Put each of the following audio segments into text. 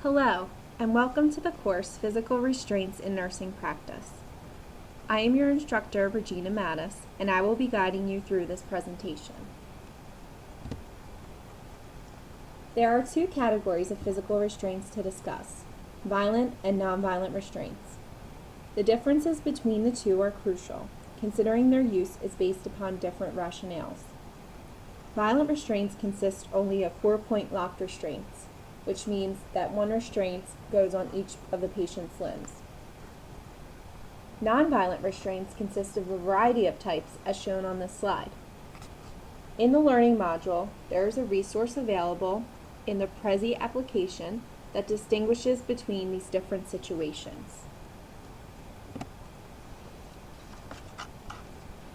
Hello, and welcome to the course Physical Restraints in Nursing Practice. I am your instructor, Regina Mattis, and I will be guiding you through this presentation. There are two categories of physical restraints to discuss: violent and nonviolent restraints. The differences between the two are crucial, considering their use is based upon different rationales. Violent restraints consist only of 4-point locked restraints, which means that one restraint goes on each of the patient's limbs. Nonviolent restraints consist of a variety of types as shown on this slide. In the learning module, there is a resource available in the Prezi application that distinguishes between these different situations.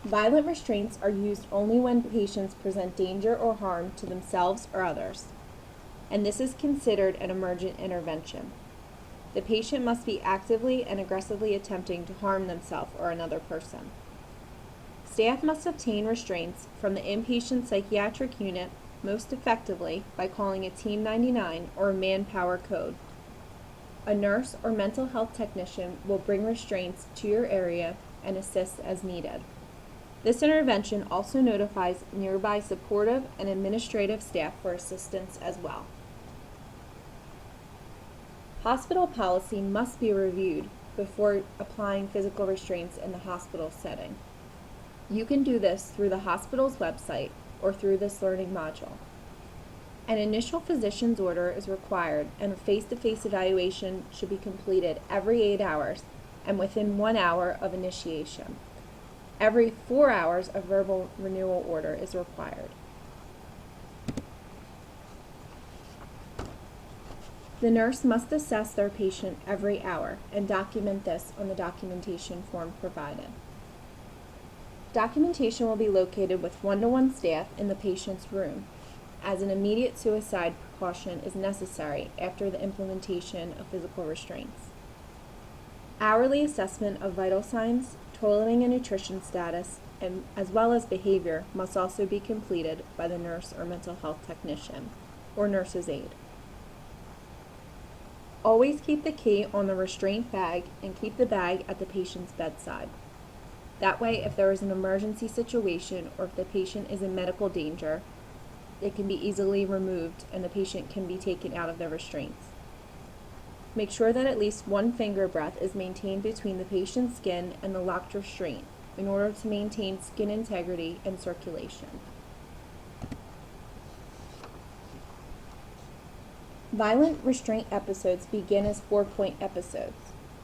Violent restraints are used only when patients present danger or harm to themselves or others, and this is considered an emergent intervention. The patient must be actively and aggressively attempting to harm themselves or another person. Staff must obtain restraints from the inpatient psychiatric unit most effectively by calling a Team 99 or a manpower code. A nurse or mental health technician will bring restraints to your area and assist as needed. This intervention also notifies nearby supportive and administrative staff for assistance as well. Hospital policy must be reviewed before applying physical restraints in the hospital setting. You can do this through the hospital's website or through this learning module. An initial physician's order is required, and a face-to-face evaluation should be completed every 8 hours and within 1 hour of initiation. Every 4 hours, a verbal renewal order is required. The nurse must assess their patient every hour and document this on the documentation form provided. Documentation will be located with one-to-one staff in the patient's room, as an immediate suicide precaution is necessary after the implementation of physical restraints. Hourly assessment of vital signs, toileting and nutrition status, and as well as behavior must also be completed by the nurse or mental health technician or nurse's aide. Always keep the key on the restraint bag and keep the bag at the patient's bedside. That way, if there is an emergency situation or if the patient is in medical danger, it can be easily removed and the patient can be taken out of the restraints. Make sure that at least one finger breadth is maintained between the patient's skin and the locked restraint in order to maintain skin integrity and circulation. Violent restraint episodes begin as 4-point episodes.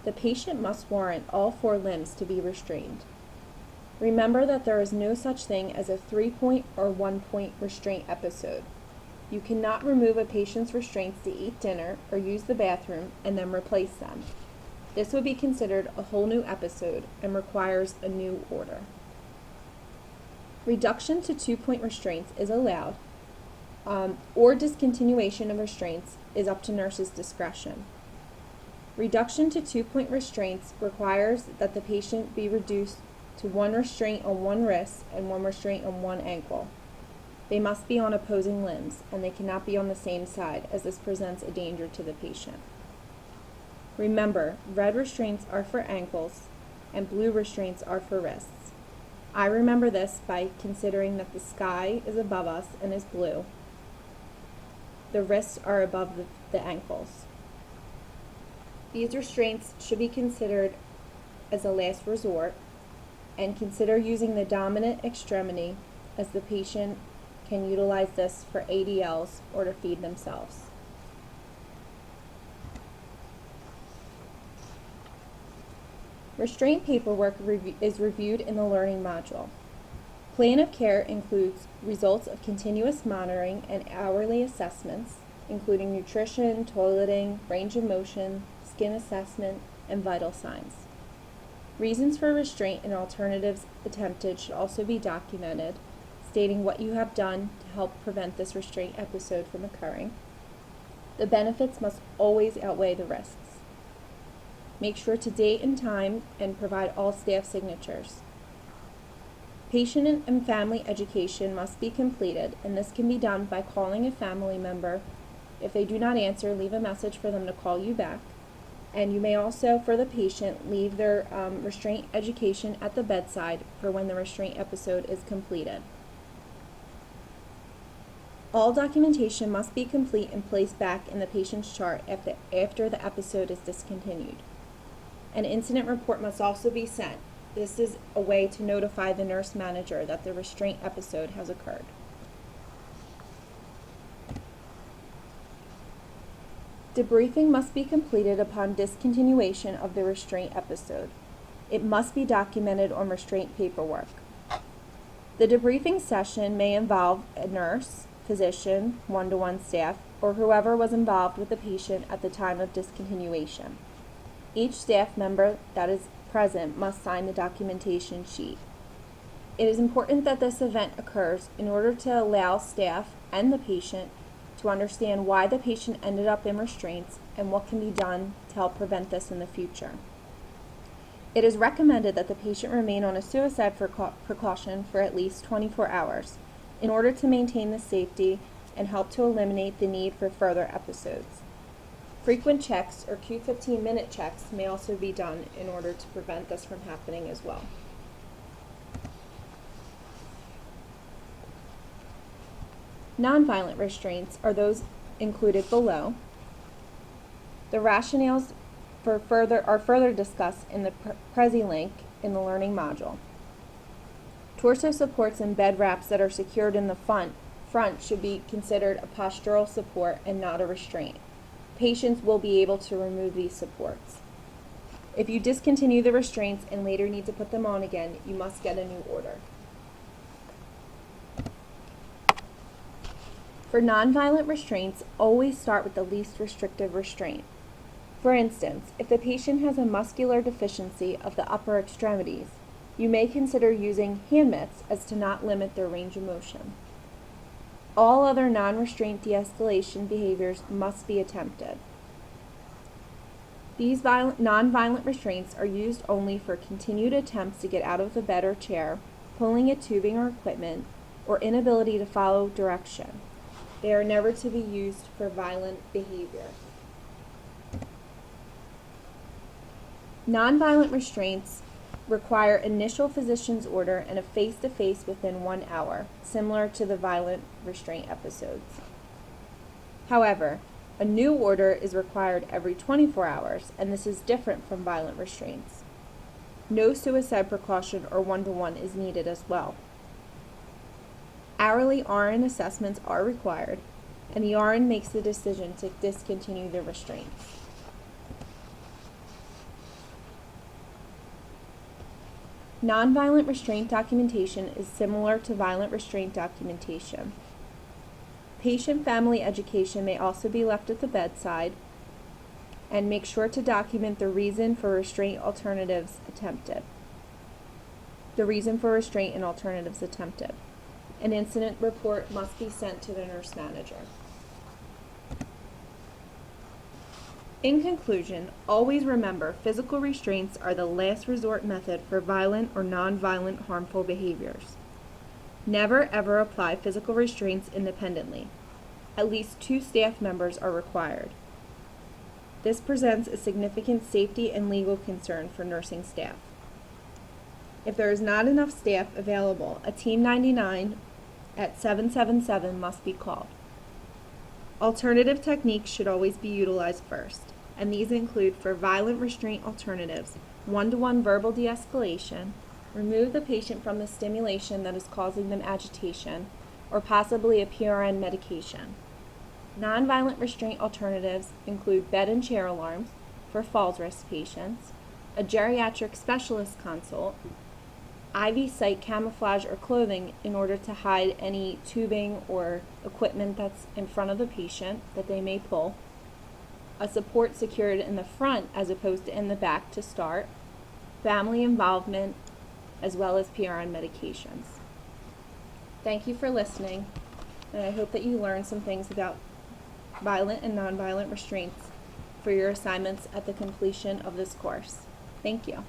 The patient must warrant all 4 limbs to be restrained. Remember that there is no such thing as a 3-point or 1-point restraint episode. You cannot remove a patient's restraints to eat dinner or use the bathroom and then replace them. This would be considered a whole new episode and requires a new order. Reduction to 2-point restraints is allowed, or discontinuation of restraints is up to nurse's discretion. Reduction to 2-point restraints requires that the patient be reduced to 1 restraint on one wrist and 1 restraint on one ankle. They must be on opposing limbs, and they cannot be on the same side, as this presents a danger to the patient. Remember, red restraints are for ankles, and blue restraints are for wrists. I remember this by considering that the sky is above us and is blue. The wrists are above the ankles. These restraints should be considered as a last resort, and consider using the dominant extremity, as the patient can utilize this for ADLs or to feed themselves. Restraint paperwork is reviewed in the learning module. Plan of care includes results of continuous monitoring and hourly assessments, including nutrition, toileting, range of motion, skin assessment, and vital signs. Reasons for restraint and alternatives attempted should also be documented, stating what you have done to help prevent this restraint episode from occurring. The benefits must always outweigh the risks. Make sure to date and time and provide all staff signatures. Patient and family education must be completed, and this can be done by calling a family member If they do not answer, leave a message for them to call you back. And you may also, for the patient, leave their restraint education at the bedside for when the restraint episode is completed. All documentation must be complete and placed back in the patient's chart after the episode is discontinued. An incident report must also be sent. This is a way to notify the nurse manager that the restraint episode has occurred. Debriefing must be completed upon discontinuation of the restraint episode. It must be documented on restraint paperwork. The debriefing session may involve a nurse, physician, one-to-one staff, or whoever was involved with the patient at the time of discontinuation. Each staff member that is present must sign the documentation sheet. It is important that this event occurs in order to allow staff and the patient to understand why the patient ended up in restraints and what can be done to help prevent this in the future. It is recommended that the patient remain on a suicide precaution for at least 24 hours in order to maintain the safety and help to eliminate the need for further episodes. Frequent checks or Q15-minute checks may also be done in order to prevent this from happening as well. Nonviolent restraints are those included below. The rationales are further discussed in the Prezi link in the learning module. Torso supports and bed wraps that are secured in the front should be considered a postural support and not a restraint. Patients will be able to remove these supports. If you discontinue the restraints and later need to put them on again, you must get a new order. For nonviolent restraints, always start with the least restrictive restraint. For instance, if the patient has a muscular deficiency of the upper extremities, you may consider using hand mitts as to not limit their range of motion. All other non-restraint de-escalation behaviors must be attempted. These non-violent restraints are used only for continued attempts to get out of the bed or chair, pulling at tubing or equipment, or inability to follow direction. They are never to be used for violent behavior. Nonviolent restraints require initial physician's order and a face-to-face within 1 hour, similar to the violent restraint episodes. However, a new order is required every 24 hours, and this is different from violent restraints. No suicide precaution or one-to-one is needed as well. Hourly RN assessments are required, and the RN makes the decision to discontinue the restraints. Nonviolent restraint documentation is similar to violent restraint documentation. Patient family education may also be left at the bedside, and make sure to document the reason for restraint alternatives attempted. An incident report must be sent to the nurse manager. In conclusion, always remember physical restraints are the last resort method for violent or non-violent harmful behaviors. Never ever apply physical restraints independently. At least 2 staff members are required. This presents a significant safety and legal concern for nursing staff. If there is not enough staff available, a Team 99 at 777 must be called. Alternative techniques should always be utilized first, and these include for violent restraint alternatives, one-to-one verbal de-escalation, remove the patient from the stimulation that is causing them agitation, or possibly a PRN medication. Nonviolent restraint alternatives include bed and chair alarms for falls risk patients, a geriatric specialist consult, IV site camouflage or clothing in order to hide any tubing or equipment that's in front of the patient that they may pull, a support secured in the front as opposed to in the back to start, family involvement, as well as PRN medications. Thank you for listening, and I hope that you learned some things about violent and nonviolent restraints for your assignments at the completion of this course. Thank you.